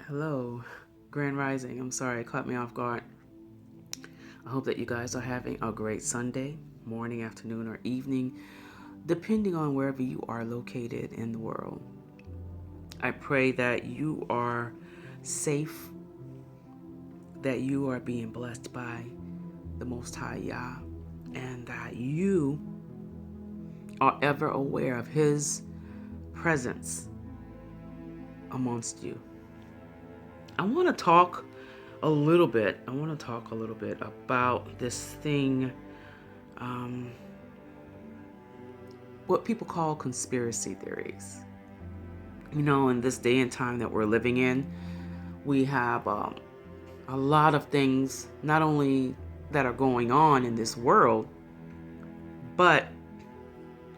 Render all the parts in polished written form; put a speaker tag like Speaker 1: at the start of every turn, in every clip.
Speaker 1: Hello, Grand Rising. I'm sorry, it caught me off guard. I hope that you guys are having a great Sunday, morning, afternoon, or evening, depending on wherever you are located in the world. I pray that you are safe, that you are being blessed by the Most High Yah, and that you are ever aware of His presence amongst you. I want to talk a little bit. About this thing, what people call conspiracy theories. In this day and time that we're living in, we have a lot of things, not only that are going on in this world, but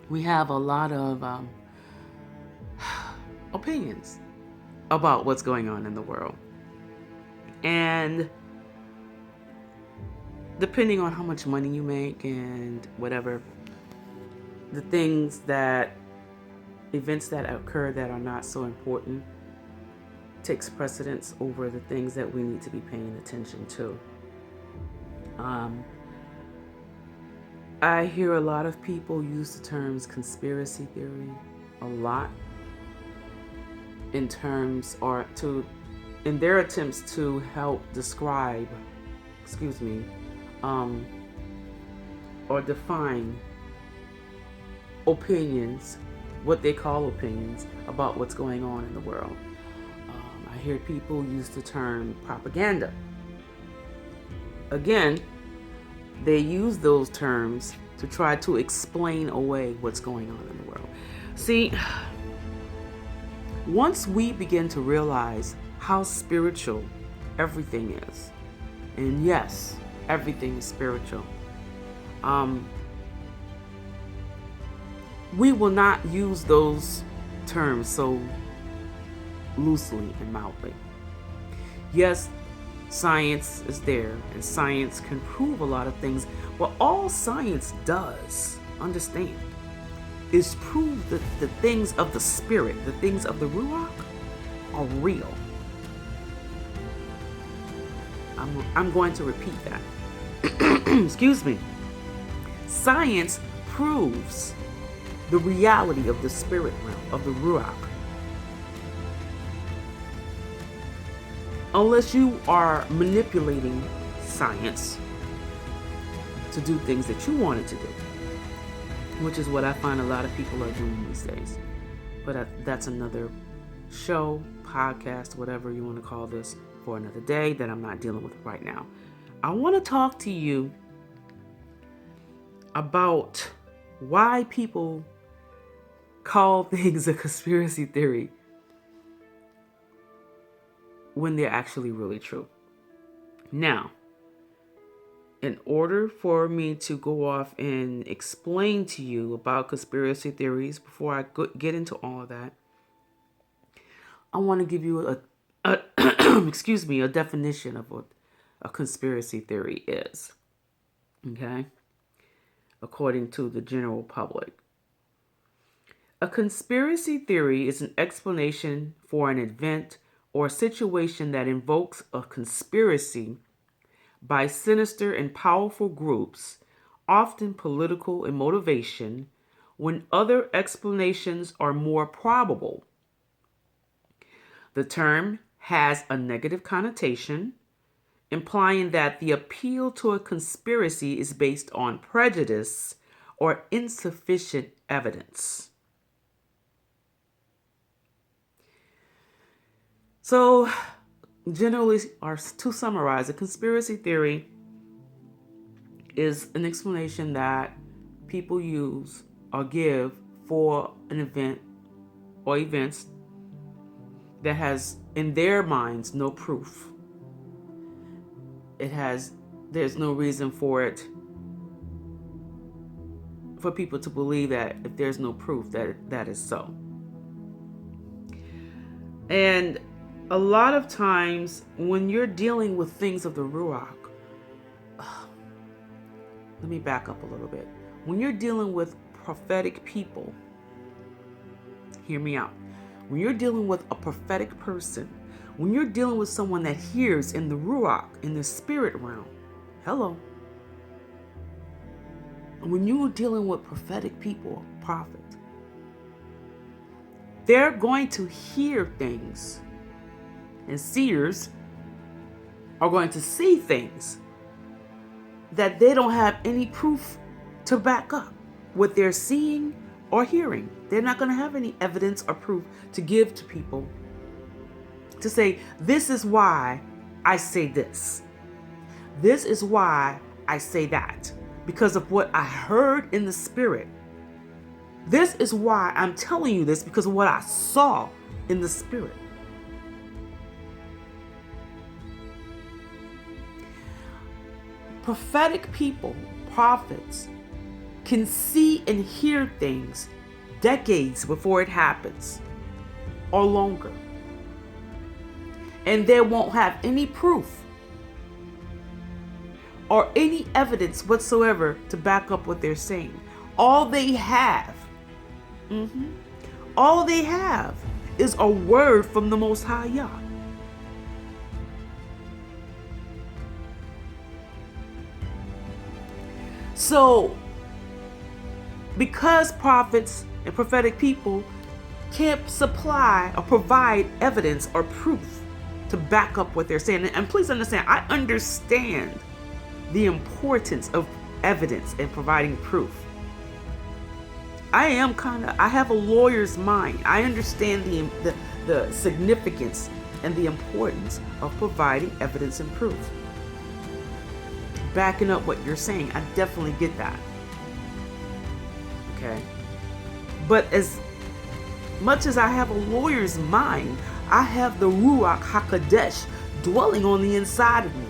Speaker 1: we have a lot of opinions about what's going on in the world. And depending on how much money you make and whatever, the events that occur that are not so important takes precedence over the things that we need to be paying attention to. I hear a lot of people use the terms conspiracy theory a lot in their attempts to help describe, or define opinions, what they call opinions about what's going on in the world. I hear people use the term propaganda. Again, they use those terms to try to explain away what's going on in the world. See, once we begin to realize how spiritual everything is, and yes, everything is spiritual, we will not use those terms so loosely and mildly. Yes, science is there, and science can prove a lot of things, but all science does, understand, is prove that the things of the spirit, the things of the Ruach, are real. I'm going to repeat that. Excuse me. Science proves the reality of the spirit realm, of the Ruach. Unless you are manipulating science to do things that you want it to do, which is what I find a lot of people are doing these days. But that's another show, podcast, whatever you want to call this, for another day that I'm not dealing with right now. I want to talk to you about why people call things a conspiracy theory when they're actually really true. Now, in order for me to go off and explain to you about conspiracy theories, before I get into all of that, I want to give you a a definition of what a conspiracy theory is. Okay? According to the general public. A conspiracy theory is an explanation for an event or situation that invokes a conspiracy by sinister and powerful groups, often political in motivation, when other explanations are more probable. The term has a negative connotation, implying that the appeal to a conspiracy is based on prejudice or insufficient evidence. So, generally, or to summarize, a conspiracy theory is an explanation that people use or give for an event or events that has, in their minds, no proof. There's no reason for people to believe that if there's no proof that is so. And a lot of times when you're dealing with things of the Ruach, let me back up a little bit. When you're dealing with prophetic people, hear me out. When you're dealing with a prophetic person, When you're dealing with someone that hears in the Ruach, in the spirit realm, hello. When you're dealing with prophetic people, prophets, they're going to hear things. And seers are going to see things that they don't have any proof to back up what they're seeing or hearing. They're not going to have any evidence or proof to give to people to say, this is why I say this. This is why I say that. Because of what I heard in the spirit. This is why I'm telling you this, because of what I saw in the spirit. Prophetic people, prophets, can see and hear things decades before it happens, or longer. And they won't have any proof or any evidence whatsoever to back up what they're saying. All they have is a word from the Most High Yah. So, because prophets and prophetic people can't supply or provide evidence or proof to back up what they're saying, and please understand, I understand the importance of evidence and providing proof. I have a lawyer's mind. I understand the significance and the importance of providing evidence and proof. Backing up what you're saying, I definitely get that. Okay? But as much as I have a lawyer's mind, I have the Ruach HaKodesh dwelling on the inside of me.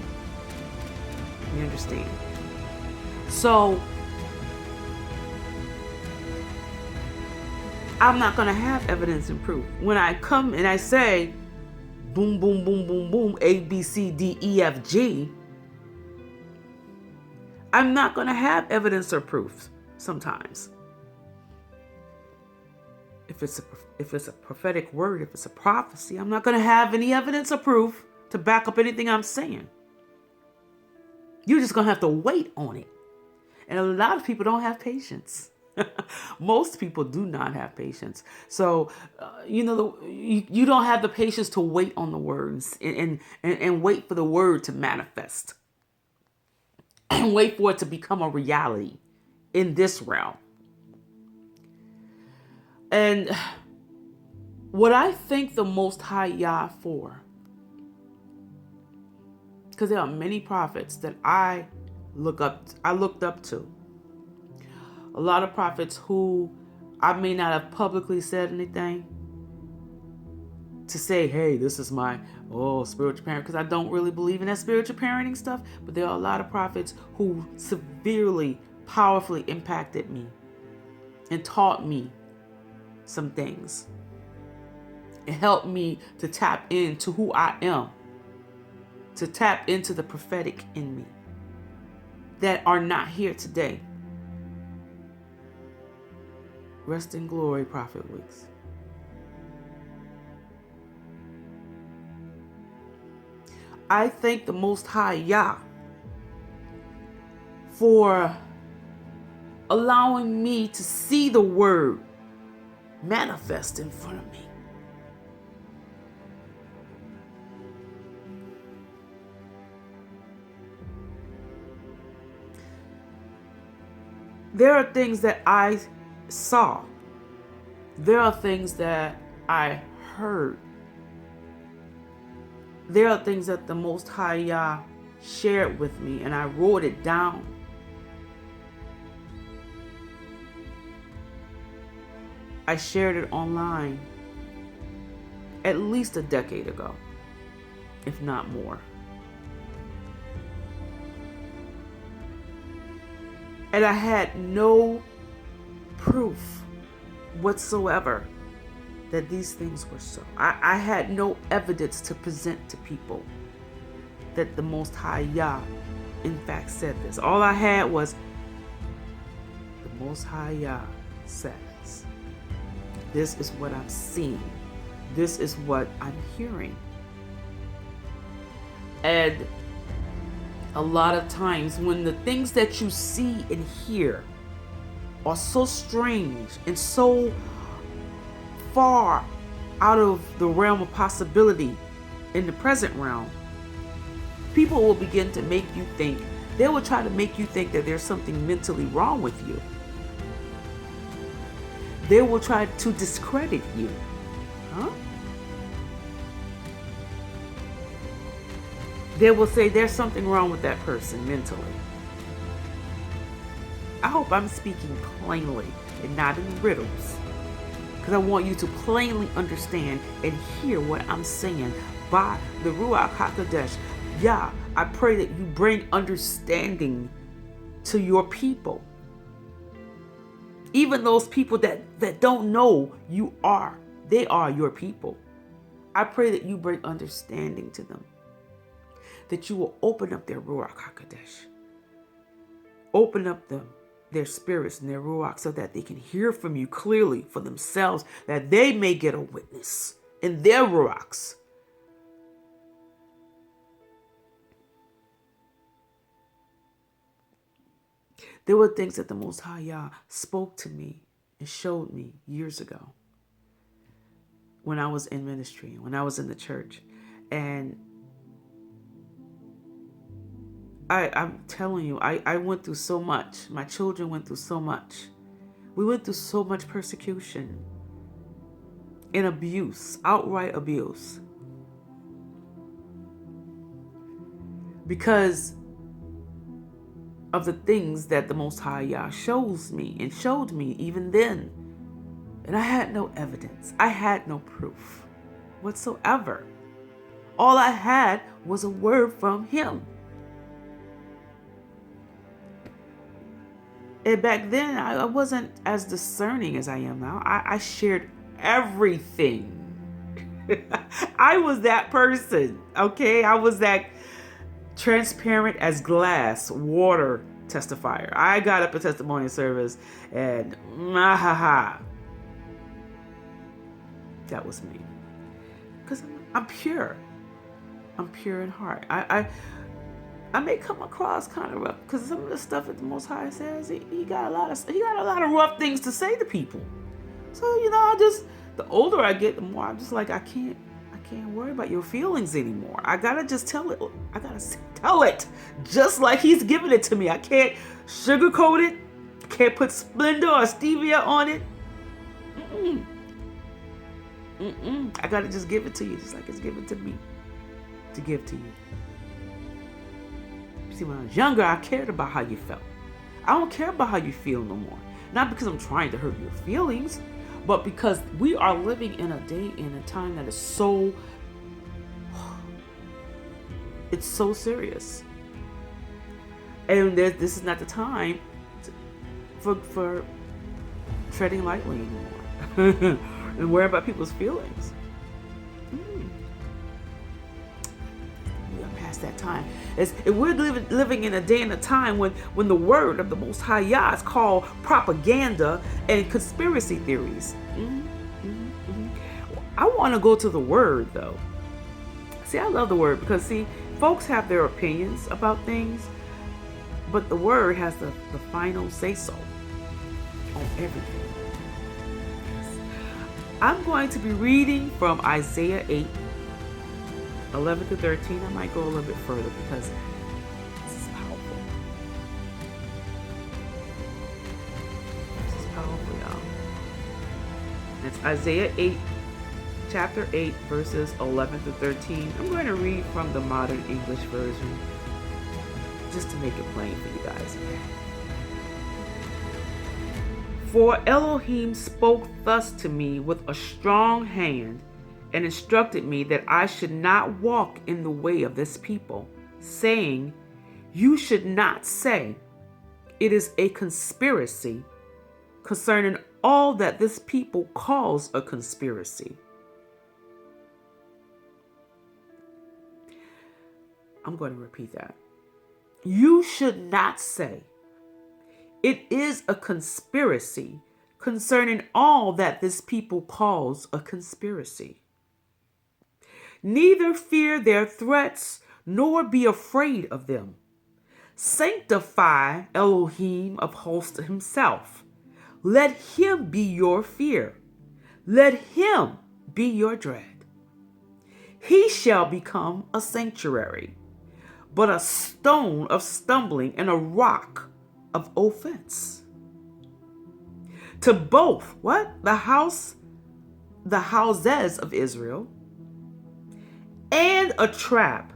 Speaker 1: You understand? So, I'm not going to have evidence and proof. When I come and I say, boom, boom, boom, boom, boom, A, B, C, D, E, F, G, I'm not going to have evidence or proof sometimes. If it's a prophetic word, if it's a prophecy, I'm not going to have any evidence or proof to back up anything I'm saying. You're just going to have to wait on it. And a lot of people don't have patience. Most people do not have patience. So, you don't have the patience to wait on the words and wait for the word to manifest. And wait for it to become a reality in this realm. And what I thank the Most High Yah for, because there are many prophets that I looked up to. A lot of prophets who I may not have publicly said anything to say, hey, this is my spiritual parent, because I don't really believe in that spiritual parenting stuff. But there are a lot of prophets who severely, powerfully impacted me and taught me some things. It helped me to tap into who I am, to tap into the prophetic in me that are not here today. Rest in glory, Prophet Weeks. I thank the Most High Yah for allowing me to see the word manifest in front of me. There are things that I saw. There are things that I heard. There are things that the Most High Yah shared with me, and I wrote it down. I shared it online at least a decade ago, if not more. And I had no proof whatsoever that these things were so. I had no evidence to present to people that the Most High Yah in fact said this. All I had was the Most High Yah says. This is what I'm seeing. This is what I'm hearing. And a lot of times when the things that you see and hear are so strange and so far out of the realm of possibility in the present realm, people will begin to make you think, they will try to make you think that there's something mentally wrong with you. They will try to discredit you. Huh? They will say there's something wrong with that person mentally. I hope I'm speaking plainly and not in riddles, because I want you to plainly understand and hear what I'm saying by the Ruach HaKodesh. Yeah, I pray that you bring understanding to your people. Even those people that don't know they are your people. I pray that you bring understanding to them. That you will open up their Ruach HaKodesh. Open up their spirits and their Ruach so that they can hear from you clearly for themselves, that they may get a witness in their Ruachs. There were things that the Most High Yah spoke to me and showed me years ago when I was in ministry, when I was in the church. And I'm telling you, I went through so much. My children went through so much. We went through so much persecution and abuse, outright abuse. Because of the things that the Most High Yah shows me and showed me even then. And I had no evidence. I had no proof whatsoever. All I had was a word from Him. And back then, I wasn't as discerning as I am now. I shared everything. I was that person, okay? I was that transparent as glass, water testifier. I got up at testimony service and that was me. Because I'm pure. I'm pure in heart. I may come across kind of rough because some of the stuff that the Most High says, he got a lot of rough things to say to people. So the older I get, the more I'm just like I can't worry about your feelings anymore. I gotta just tell it. I gotta tell it just like He's giving it to me. I can't sugarcoat it. Can't put Splenda or stevia on it. I gotta just give it to you just like it's given to me to give to you. See, when I was younger, I cared about how you felt. I don't care about how you feel no more. Not because I'm trying to hurt your feelings, but because we are living in a day and a time that is it's so serious. And this is not the time for treading lightly anymore and worry about people's feelings. Past that time. We're living in a day and a time when the word of the Most High Yah is called propaganda and conspiracy theories. I want to go to the word though. See, I love the word because folks have their opinions about things, but the word has the final say-so on everything. Yes. I'm going to be reading from Isaiah 8, 11 to 13. I might go a little bit further because this is powerful. This is powerful, y'all. It's Isaiah 8, chapter 8, verses 11 to 13. I'm going to read from the Modern English Version just to make it plain for you guys. For Elohim spoke thus to me with a strong hand and instructed me that I should not walk in the way of this people, saying, you should not say, it is a conspiracy concerning all that this people calls a conspiracy. I'm going to repeat that. You should not say, it is a conspiracy concerning all that this people calls a conspiracy. Neither fear their threats, nor be afraid of them. Sanctify Elohim of hosts himself. Let him be your fear. Let him be your dread. He shall become a sanctuary, but a stone of stumbling and a rock of offense. To both, what? The houses of Israel, and a trap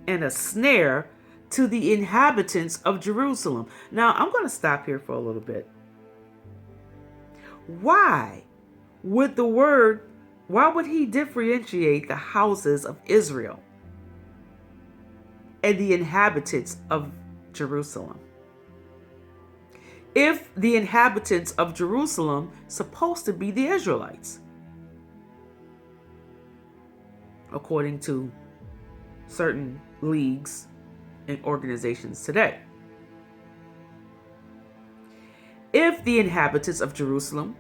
Speaker 1: and a snare to the inhabitants of Jerusalem. Now, I'm going to stop here for a little bit. Why would he differentiate the houses of Israel and the inhabitants of Jerusalem? If the inhabitants of Jerusalem supposed to be the Israelites, according to certain leagues and organizations today. If the inhabitants of Jerusalem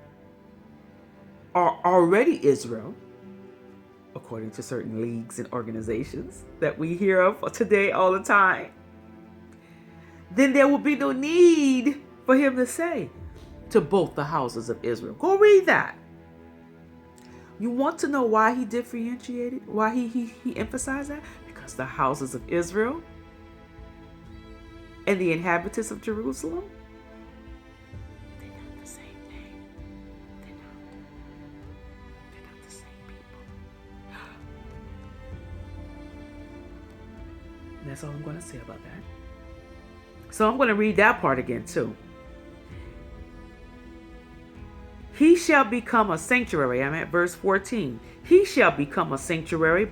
Speaker 1: are already Israel, according to certain leagues and organizations that we hear of today all the time, then there will be no need for him to say to both the houses of Israel. Go read that. You want to know why he differentiated, why he emphasized that? Because the houses of Israel and the inhabitants of Jerusalem, they're not the same thing. They're not the same people. And that's all I'm going to say about that. So I'm going to read that part again too. He shall become a sanctuary. I'm at verse 14. He shall become a sanctuary,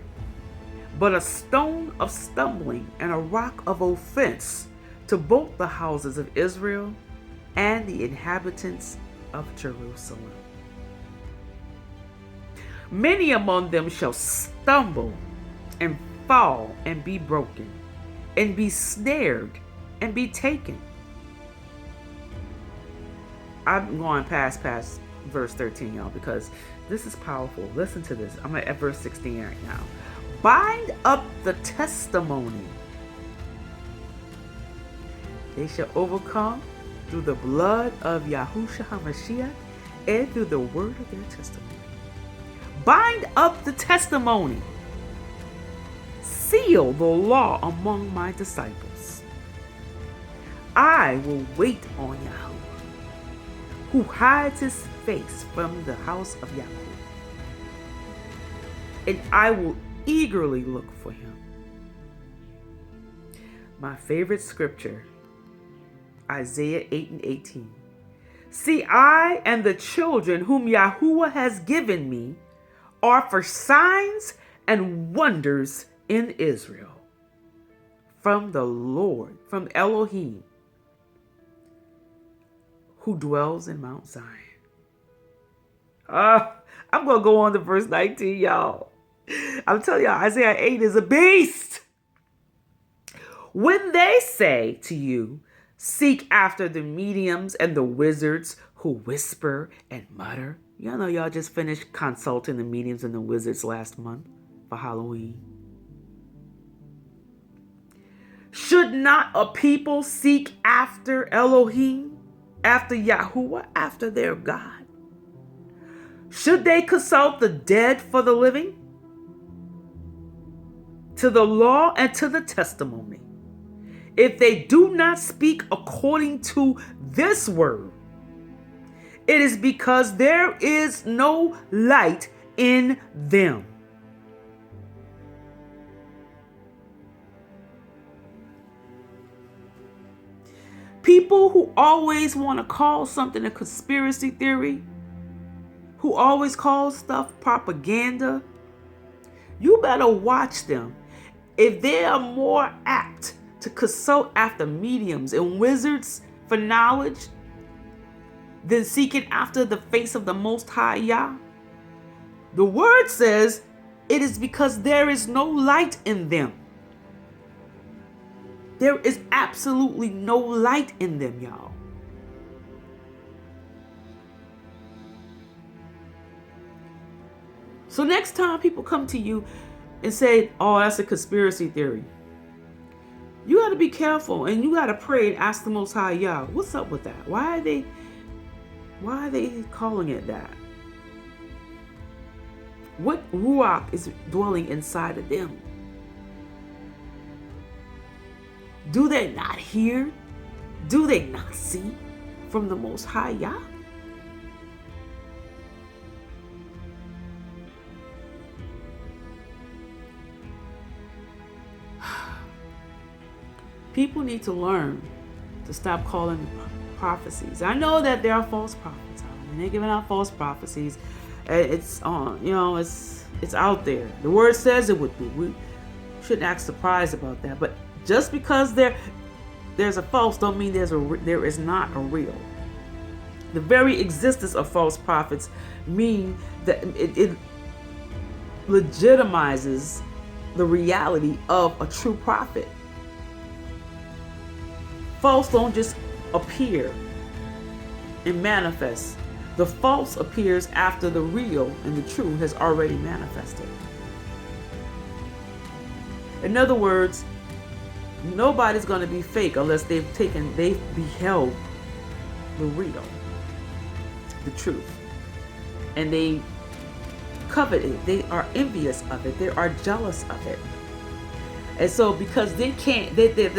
Speaker 1: but a stone of stumbling and a rock of offense to both the houses of Israel and the inhabitants of Jerusalem. Many among them shall stumble and fall and be broken and be snared and be taken. I'm going past verse 13, y'all, because this is powerful. Listen to this. I'm at verse 16 right now. Bind up the testimony. They shall overcome through the blood of Yahushua HaMashiach and through the word of their testimony. Bind up the testimony. Seal the law among my disciples. I will wait on Yahweh, who hides his face from the house of Yaakov, and I will eagerly look for him. My favorite scripture, Isaiah 8:18. See, I and the children whom Yahuwah has given me are for signs and wonders in Israel, from the Lord, from Elohim, who dwells in Mount Zion. I'm going to go on to verse 19, y'all. I'm telling y'all, Isaiah 8 is a beast. When they say to you, seek after the mediums and the wizards who whisper and mutter. Y'all know y'all just finished consulting the mediums and the wizards last month for Halloween. Should not a people seek after Elohim, after Yahuwah, after their God? Should they consult the dead for the living? To the law and to the testimony. If they do not speak according to this word, it is because there is no light in them. People who always want to call something a conspiracy theory, who always call stuff propaganda, you better watch them. If they are more apt to consult after mediums and wizards for knowledge than seeking after the face of the Most High Yah, the word says it is because there is no light in them. There is absolutely no light in them, y'all. So next time people come to you and say, oh, that's a conspiracy theory. You got to be careful, and you got to pray and ask the Most High Yah, what's up with that? Why are they calling it that? What ruach is dwelling inside of them? Do they not hear? Do they not see from the Most High Yah? People need to learn to stop calling prophecies. I know that there are false prophets out there, and they're giving out false prophecies. It's on, it's out there. The word says it would be. We shouldn't act surprised about that. But just because there's a false, don't mean there is not a real. The very existence of false prophets mean that it legitimizes the reality of a true prophet. False don't just appear and manifest. The false appears after the real and the true has already manifested. In other words, nobody's going to be fake unless they've beheld the real, the truth. And they covet it. They are envious of it. They are jealous of it. And so because the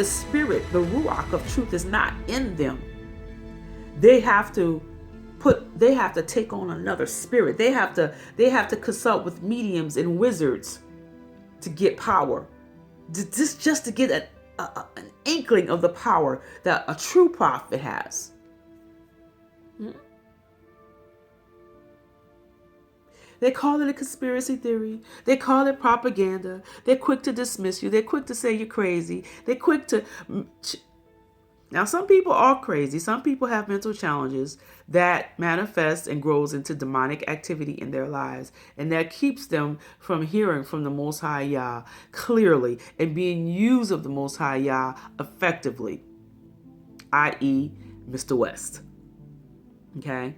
Speaker 1: spirit, the ruach of truth is not in them, they have to take on another spirit. They have to consult with mediums and wizards to get power. Just to get an inkling of the power that a true prophet has. They call it a conspiracy theory. They call it propaganda. They're quick to dismiss you. They're quick to say you're crazy. They're quick to... Now, some people are crazy. Some people have mental challenges that manifest and grows into demonic activity in their lives. And that keeps them from hearing from the Most High Yah clearly and being used of the Most High Yah effectively, i.e. Mr. West. Okay?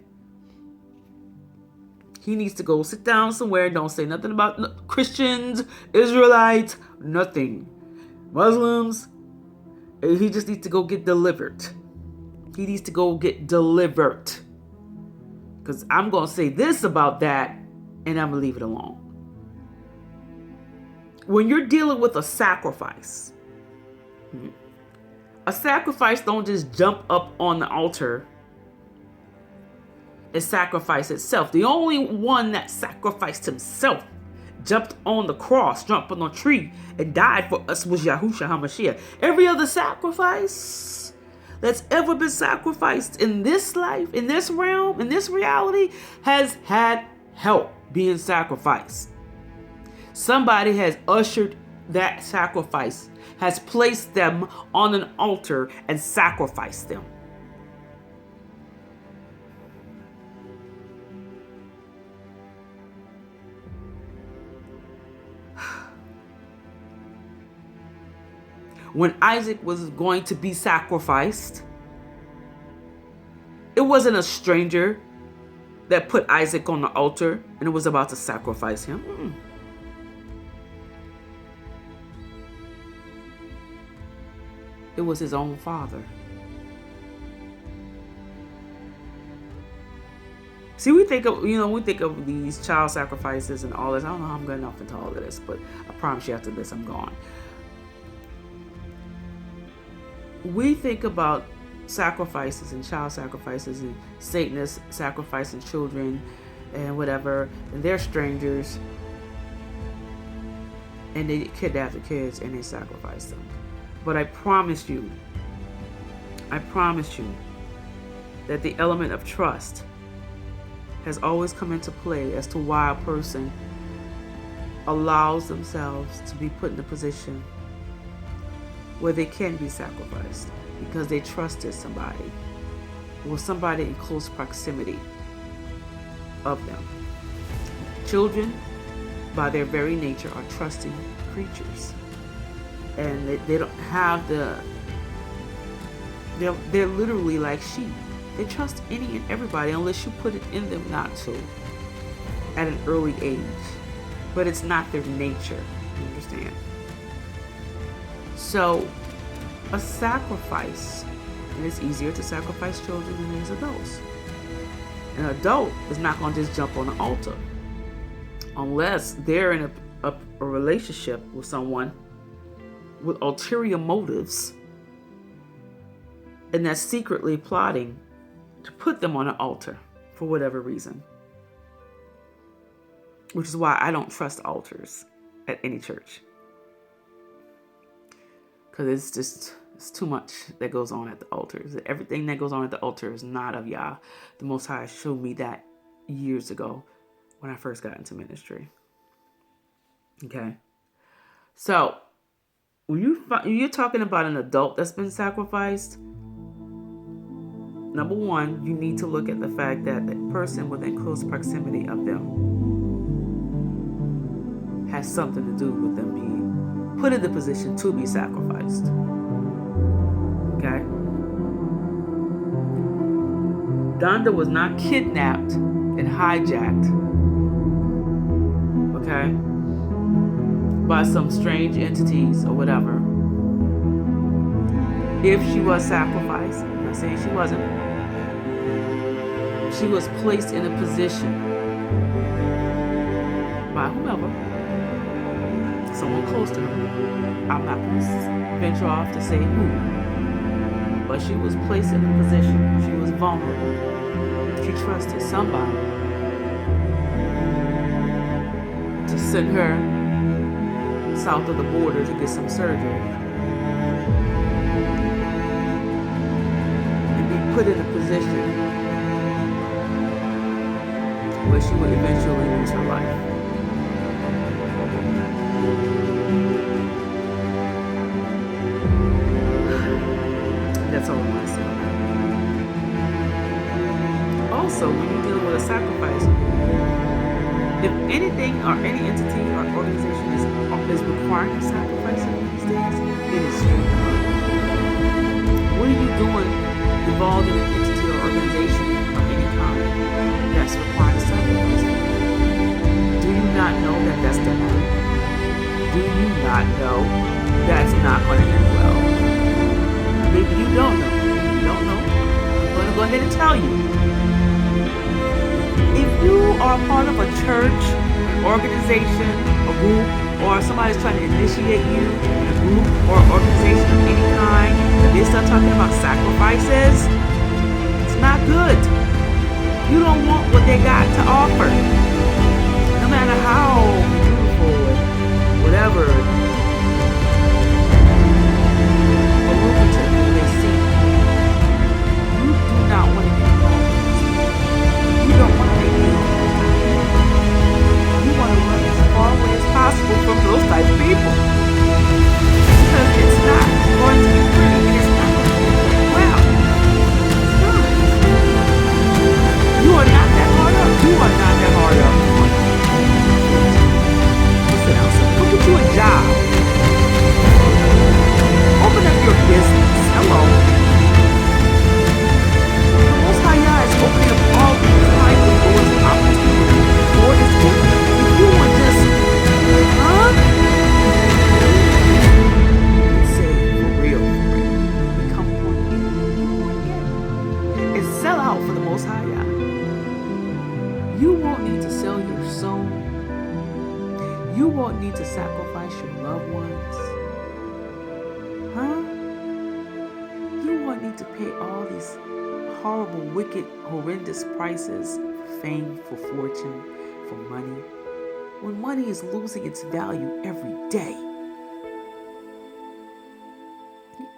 Speaker 1: He needs to go sit down somewhere. Don't say nothing about Christians, Israelites, nothing. Muslims. He just needs to go get delivered. He needs to go get delivered. Because I'm going to say this about that, and I'm going to leave it alone. When you're dealing with a sacrifice don't just jump up on the altar and sacrifice itself. The only one that sacrificed himself, jumped on the cross, jumped on the tree, and died for us was Yahushua HaMashiach. Every other sacrifice that's ever been sacrificed in this life, in this realm, in this reality, has had help being sacrificed. Somebody has ushered that sacrifice, has placed them on an altar and sacrificed them. When Isaac was going to be sacrificed, it wasn't a stranger that put Isaac on the altar and was about to sacrifice him. It was his own father. See, we think of these child sacrifices and all this. I don't know how I'm getting off into all of this, but I promise you after this, I'm gone. We think about sacrifices and child sacrifices and Satanists sacrificing children and whatever, and they're strangers, and they kidnap the kids and they sacrifice them. But I promise you that the element of trust has always come into play as to why a person allows themselves to be put in a position where they can be sacrificed because they trusted somebody or somebody in close proximity of them. Children, by their very nature, are trusting creatures. And they don't have they're literally like sheep. They trust any and everybody unless you put it in them not to at an early age. But it's not their nature. You understand? So, a sacrifice, and it's easier to sacrifice children than it is adults. An adult is not going to just jump on the altar unless they're in a relationship with someone with ulterior motives and that's secretly plotting to put them on an altar for whatever reason. Which is why I don't trust altars at any church. Because it's too much that goes on at the altars. Everything that goes on at the altar is not of Yah. The Most High showed me that years ago when I first got into ministry. Okay? So, when you're talking about an adult that's been sacrificed, number one, you need to look at the fact that the person within close proximity of them has something to do with them being put in the position to be sacrificed. Okay? Donda was not kidnapped and hijacked, okay, by some strange entities or whatever. If she was sacrificed, I'm not saying she wasn't, she was placed in a position by whomever, someone close to her. I'm not going to venture off to say who, but she was placed in a position. She was vulnerable. She trusted somebody to send her south of the border to get some surgery and be put in a position where she would eventually lose her life. That's all I want to say. Also, when you're dealing with a sacrifice, if anything or any entity or organization is requiring a sacrifice in these days, it is you. What are you doing involved in an entity or organization of any kind that's requiring a sacrifice? Do you not know that that's demonic? Do you not know that's not going to end well? Maybe you don't know. If you don't know, I'm going to go ahead and tell you. If you are part of a church, an organization, a group, or somebody's trying to initiate you in a group or organization of any kind, and they start talking about sacrifices, it's not good. You don't want what they got to offer. No matter how beautiful, whatever, or lucrative they seem, you do not want to get involved. You don't want to make deals. You want to run as far away as possible from those types of people. Because it's not going to be pretty and it's not going to be well. It's not. You are not that hard up. You are not that hard up. Listen out, so go get you a job. Open up your business. Hello. The Most High Yah is opening up all these kinds of doors and opportunities for His people. If you want just, say for real, become born again, and sell out for the Most High Yah. You won't need to sell your soul. You won't need to sacrifice your loved ones. You won't need to pay all these horrible, wicked, horrendous prices for fame, for fortune, for money, when money is losing its value every day.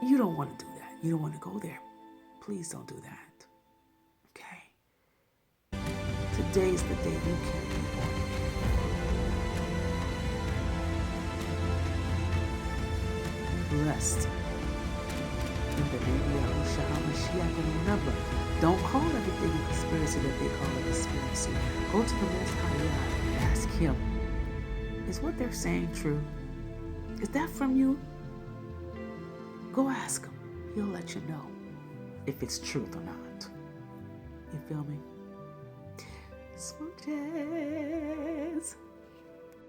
Speaker 1: You don't want to do that. You don't want to go there. Please don't do that. Okay? Today's the day you can be born again. Blessed. In the name of Yahushua HaMashiach, and remember, don't call everything a conspiracy that they call a conspiracy. Go to the Most High Yah and ask Him, is what they're saying true? Is that from you? Go ask Him. He'll let you know if it's truth or not. You feel me? Smooches.